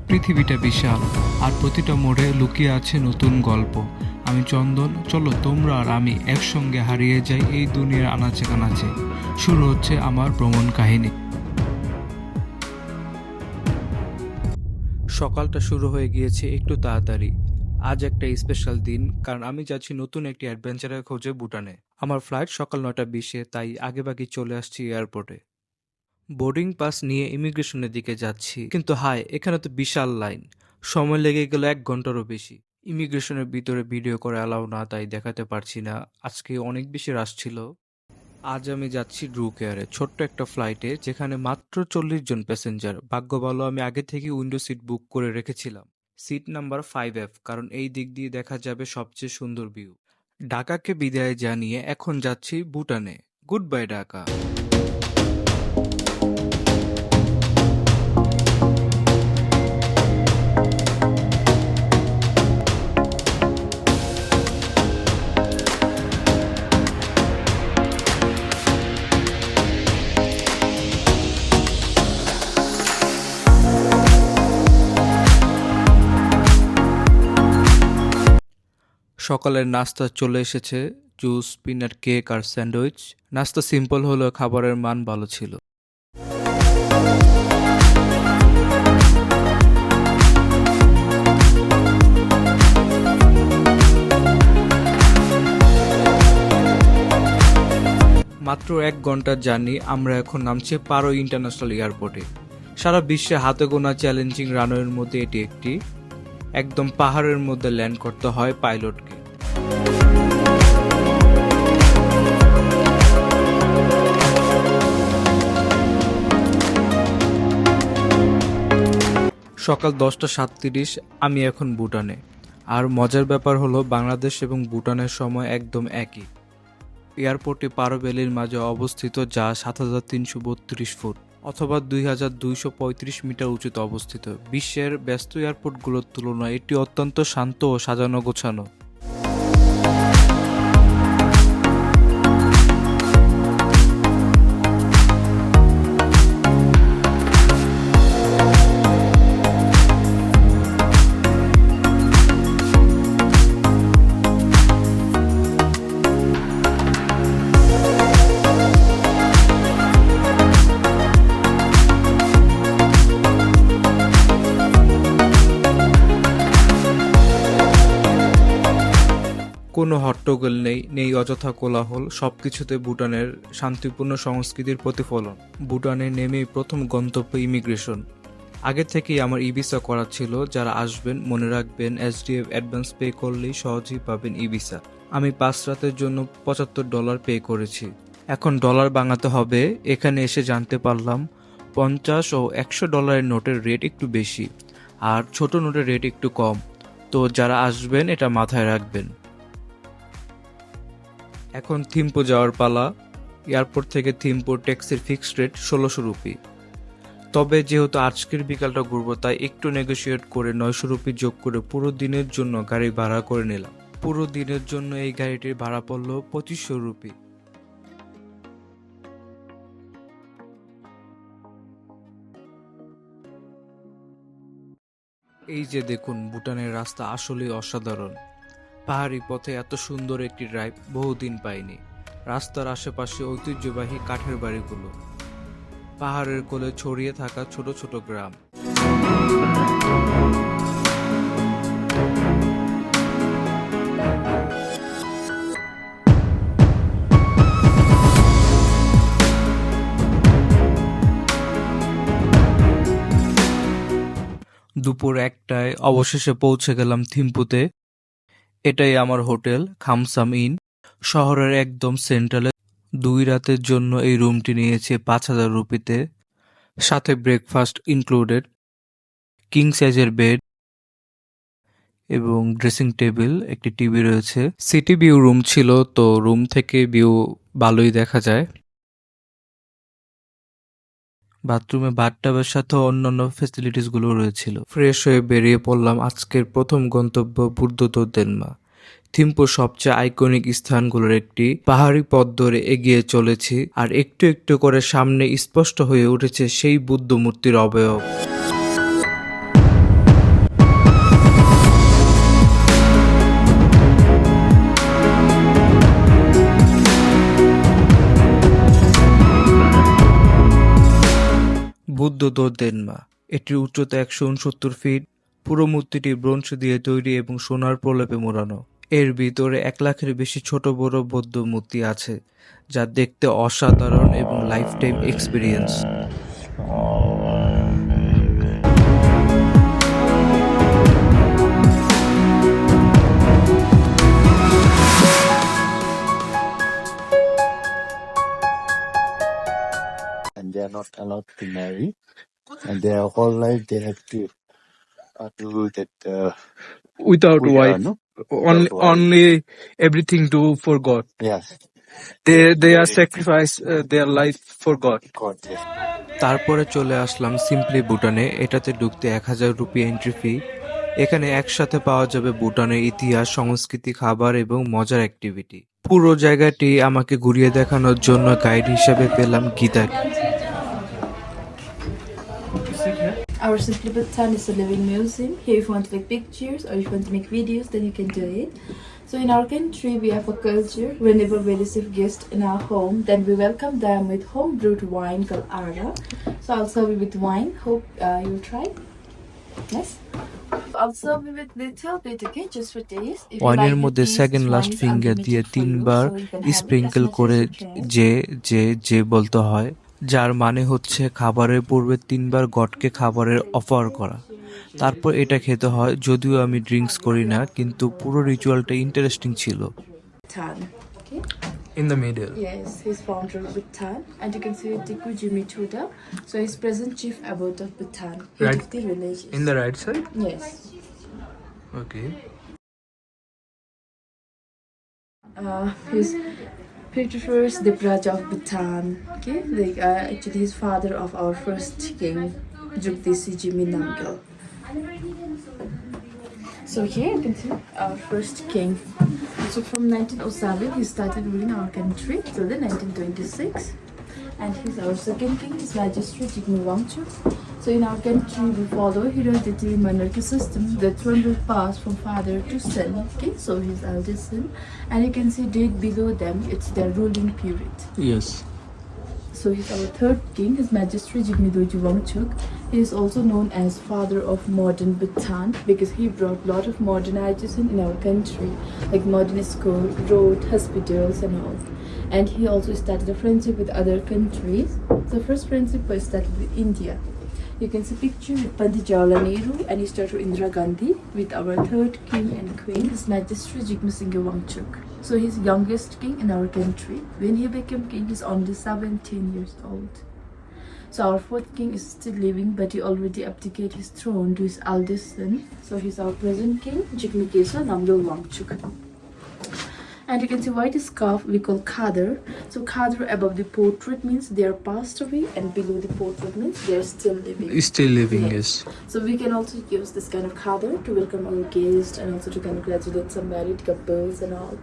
পৃথিবীটা বিশাল, আর প্রতিটা মোড়ে লুকিয়ে আছে নতুন গল্প। আমি চন্দন, চলো তোমরা আর আমি একসঙ্গে হারিয়ে যাই এই দুনিয়ার আনাচে কানাচে। শুরু হচ্ছে আমার ভ্রমণ কাহিনী। সকালটা শুরু হয়ে গিয়েছে একটু তাড়াতাড়ি। আজ একটা স্পেশাল দিন, কারণ আমি যাচ্ছি নতুন একটি অ্যাডভেঞ্চারের খোঁজে ভুটানে। আমার ফ্লাইট সকাল 9:20-এ, তাই আগেভাগে চলে আসছি এয়ারপোর্টে। বোর্ডিং পাস নিয়ে ইমিগ্রেশনের দিকে যাচ্ছি, কিন্তু হায়, এখানে তো বিশাল লাইন। সময় লেগে গেল 1 ঘন্টারও বেশি। ইমিগ্রেশনের ভিতরে ভিডিও করে অ্যালাউ না, তাই দেখাতে পারছি না। আজকে অনেক বেশি রাশ ছিল। আজ আমি যাচ্ছি ড্রুক এয়ারে, ছোট্ট একটা ফ্লাইটে, যেখানে মাত্র 40 জন প্যাসেঞ্জার। ভাগ্য ভালো, আমি আগে থেকে উইন্ডো সিট বুক করে রেখেছিলাম, সিট নাম্বার 5F, কারণ এই দিক দিয়ে দেখা যাবে সবচেয়ে সুন্দর ভিউ। ঢাকাকে বিদায় জানিয়ে এখন যাচ্ছি ভুটানে। Good bye Dhaka. সকালের নাস্তা চলে এসেছে, জুস, পিনাট কেক আর স্যান্ডউইচ। নাস্তা সিম্পল হলেও খাবারের মান ভালো ছিল। মাত্র 1 ঘন্টার জার্নি, আমরা এখন নামছি পারো ইন্টারন্যাশনাল এয়ারপোর্টে। সারা বিশ্বে হাতে গোনা চ্যালেঞ্জিং রানওয়ের মধ্যে এটি একটি। একদম পাহাড়ের মধ্যে ল্যান্ড করতে হয় পাইলটকে। সকাল 10:37, আমি এখন ভুটানে। আর মজার ব্যাপার হলো, বাংলাদেশ এবং ভুটানের সময় একদম একই। এয়ারপোর্টটি পারো ভ্যালির মাঝে অবস্থিত, যা 7332 ফুট অথবা 2235 মিটার উঁচুতে অবস্থিত। বিশ্বের ব্যস্ত এয়ারপোর্টগুলোর তুলনায় এটি অত্যন্ত শান্ত ও সাজানো গোছানো। কোনো হট্টগোল নেই, নেই অযথা কোলাহল, সবকিছুতে ভুটানের শান্তিপূর্ণ সংস্কৃতির প্রতিফলন। ভুটানে নেমেই প্রথম গন্তব্য ইমিগ্রেশন। আগে থেকেই আমার ই ভিসা করা ছিল। যারা আসবেন মনে রাখবেন, SDF অ্যাডভান্স পে করলেই সহজেই পাবেন ই ভিসা। আমি 5 রাতের জন্য $75 পে করেছি। এখন ডলার বাঙাতে হবে। এখানে এসে জানতে পারলাম $50 ও $100 নোটের রেট একটু বেশি, আর ছোট নোটের রেট একটু কম। তো যারা আসবেন এটা মাথায় রাখবেন। এখন থিম্পু যাওয়ার পালা। এয়ারপোর্ট থেকে থিম্পুর ট্যাক্সির ফিক্সড রেট 1600 রুপি। তবে যেহেতু আজকের বিকালটা ঘুরবো, তাই একটু নেগোশিয়েট করে 900 রুপি যোগ করে পুরো দিনের জন্য গাড়ি ভাড়া করে নিলাম। পুরো দিনের জন্য এই গাড়িটির ভাড়া পড়লো 2500 রুপি। এই যে দেখুন, ভুটানের রাস্তা আসলেই অসাধারণ। পাহাড়ি পথে এত সুন্দর একটি ড্রাইভ বহুদিন পাইনি। রাস্তার আশেপাশে ঐতিহ্যবাহী কাঠের বাড়িগুলো, পাহাড়ের কোলে ছড়িয়ে থাকা ছোট ছোট গ্রাম। দুপুর 1টায় অবশেষে পৌঁছে গেলাম থিম্পুতে। এটাই আমার হোটেল, খামসাম ইন। শহরের একদম সেন্ট্রালে 2 রাতের জন্য এই রুমটি নিয়েছে 5000 রুপিতে, সাথে ব্রেকফাস্ট ইনক্লুডেড, কিং সাইজের বেড এবং ড্রেসিং টেবিল, একটি টিভি রয়েছে। সিটি ভিউ রুম ছিল, তো রুম থেকে ভিউ ভালোই দেখা যায়। বাথরুমে বাথটাবের সাথে অন্যান্য ফ্যাসিলিটিস গুলো রয়েছিল। ফ্রেশ হয়ে বেরিয়ে পড়লাম আজকের প্রথম গন্তব্য বুদ্ধদেনমা, থিম্পুর সবচেয়ে আইকনিক স্থানগুলোর একটি। পাহাড়ি পথ ধরে এগিয়ে চলেছি, আর একটু একটু করে সামনে স্পষ্ট হয়ে উঠেছে সেই বুদ্ধ মূর্তির অবয়ব। বুদ্ধ দোদেনমা। এটির উচ্চতা 169 ফিট। পুরো মূর্তিটি ব্রোঞ্জ দিয়ে তৈরি এবং সোনার প্রলেপে মোড়ানো। এর ভিতরে 1 লাখের বেশি ছোট বড় বৌদ্ধ মূর্তি আছে, যা দেখতে অসাধারণ এবং life time experience. And they are not allowed to marry, and their whole life they have to do that Without puja, wife, no? only Without wife. only everything do for God. Yes, They are sacrifice their life for God. God, yes. তারপরে চলে আসলাম simply ভুটানে। এটাতে ঢুকতে 1000 rupee entry fee. এখানে একসাথে পাওয়া যাবে ভুটানের ইতিহাস, সংস্কৃতি, খাবার এবং মজার অ্যাক্টিভিটি। পুরো জায়গাটি আমাকে ঘুরিয়ে দেখানোর জন্য গাইড হিসেবে পেলাম গীতাকে। Our Simply Bhutan is a living museum. Here if you want to take pictures or if you want to make videos, then you can do it. So in our country, we have a culture. Whenever we receive guests in our home, then we welcome them with home brewed wine called Ara. So I'll serve you with wine. Hope you'll try. Yes. I'll serve you with little bit, okay? Just for taste. If you ওয়াইনের like the মধ্যে taste, second wine last is finger দিয়ে unlimited for you, 3 bar so you can have it sprinkle as much করে as you can. যে বলতে হয়, যার মানে হচ্ছে খাবারের পূর্বে 3 বার গডকে খাবারের অফার করা। তারপর এটা খেতে হয়। যদিও আমি ড্রিঙ্কস করি না, কিন্তু পুরো রিচুয়ালটা ইন্টারেস্টিং ছিল। Bhutan. Okay. In the middle. Yes, he's founder of Bhutan, and you can see Tiku Jimmy Chuda. So he's present chief abbot of Bhutan, head Right. of the village. In the right side. Yes. Okay. He's prefers the Raja of Bhutan. Okay, like actually he's father of our first king, Jugdesi Jimmy Namgyal. So here you can see our first king. So from 1907 he started ruling our country till the 1926. And he's our second king, His Majesty Jigme Wangchuk. So in our country we follow hereditary monarchy system. The throne will pass from father to son. Okay, so his eldest son. And you can see right below them, it's their ruling period. Yes. So he's our third king, His Majesty Jigme Dorji Wangchuk. He is also known as father of modern Bhutan because he brought a lot of modernization in our country, like modern school, road, hospitals and all. And he also started a friendship with other countries. The first friendship was started with India. You can see picture with Pandit Jawaharlal Nehru and he started with Indira Gandhi with our third king and queen, His Majesty Jigme Singha Wangchuk. So he's youngest king in our country. When he became king, he's only 17 years old. So our fourth king is still living, but he already abdicated his throne to his eldest son. So he's our present king, Jigme Kesa Namgyal Wangchuk. And you can see white scarf we call Khadr. So Khadr above the portrait means they are passed away, and below the portrait means they are still living. Still living. Yes. So we can also use this kind of Khadr to welcome our guests and also to congratulate some married couples and all.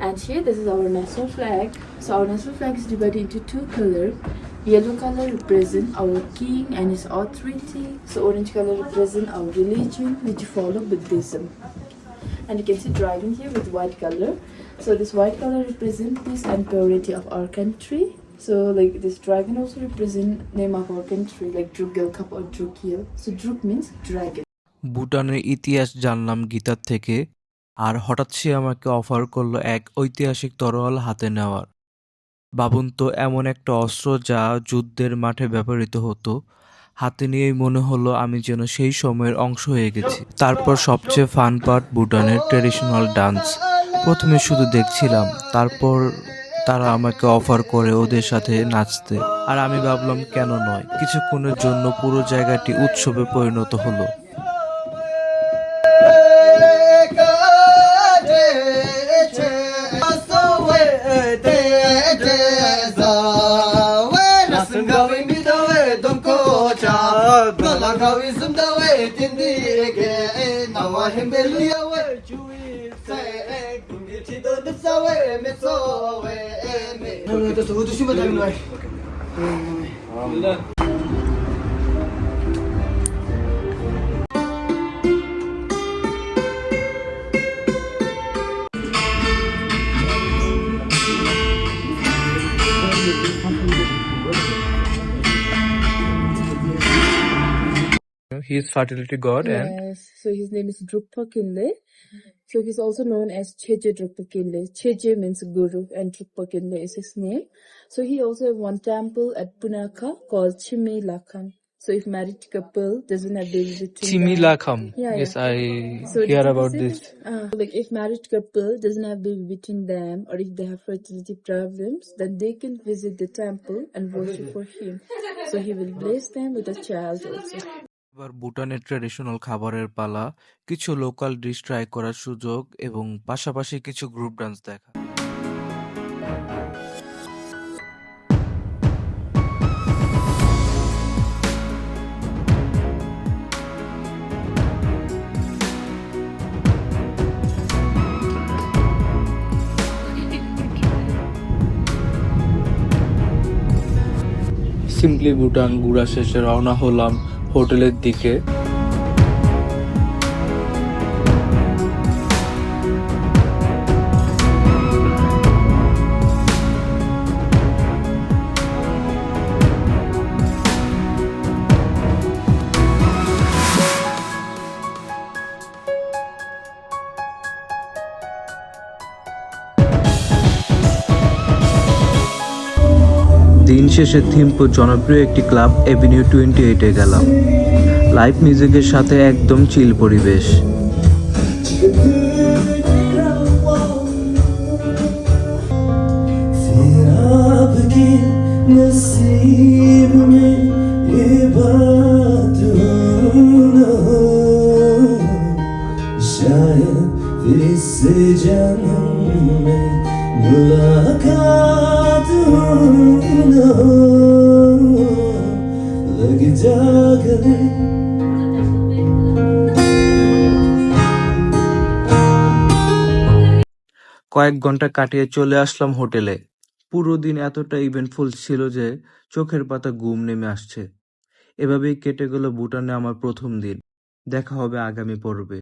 And here this is our national flag. So our national flag is divided into 2 colors. Yellow color represent our king and his authority. So orange color represent our religion, which follow Buddhism. And you can see dragon here with white color. So this white color represent peace and purity of our country. So like this dragon also represent name of our country, like Drukgyal Kap or Drukgyal. So Druk means dragon. ভুটানের ইতিহাস জানলাম গীতার থেকে, আর হঠাৎ সে আমাকে offer করলো এক ঐতিহাসিক তরোয়াল হাতে নেওয়ার। ভাবুন তো, এমন একটা অস্ত্র যা যুদ্ধের মাঠে ব্যবহৃত হতো। হাতে নিয়েই মনে হলো আমি যেন সেই সময়ের অংশ হয়ে গেছি। তারপর সবচেয়ে ফান পার্ট, ভুটানের ট্রেডিশনাল ডান্স। প্রথমে শুধু দেখছিলাম, তারপর তারা আমাকে অফার করে ওদের সাথে নাচতে, আর আমি ভাবলাম কেন নয়। কিছুক্ষণের জন্য পুরো জায়গাটি উৎসবে পরিণত হলো। He is fertility god and Yes, so his name is Drukpa Kinle. So he's also known as Cheje Drukpa Kinle. Cheje means guru and Drukpa Kinle is his name. So he also have one temple at Punaka called Chimi Lakham. So if married couple doesn't have baby between them, Chimilakham. yeah, Yes, yeah. I So did hear you about visit this. it? Like if married couple doesn't have baby between them, or if they have fertility problems, then they can visit the temple and worship for him. So he will bless them with a child also. এবার ভুটানের traditional খাবারের পালা, কিছু local dish try করার সুযোগ এবং পাশাপাশি কিছু গ্রুপ ডান্স দেখা। সিম্পলি ভুটান ঘোরা শেষে রওনা হলাম হোটেলের দিকে। দিন শেষে থিম্পুর জনপ্রিয় একটি ক্লাব এভিনিউ 28-এ গেলাম। লাইভ মিউজিকের সাথে একদম চিল পরিবেশ। কয়েক ঘন্টা কাটিয়ে চলে আসলাম হোটেলে। পুরো দিন এতটা ইভেন্টফুল ছিল যে চোখের পাতা ঘুম নেমে আসছে। এভাবেই কেটে গেল ভুটানে আমার প্রথম দিন। দেখা হবে আগামী পর্বে।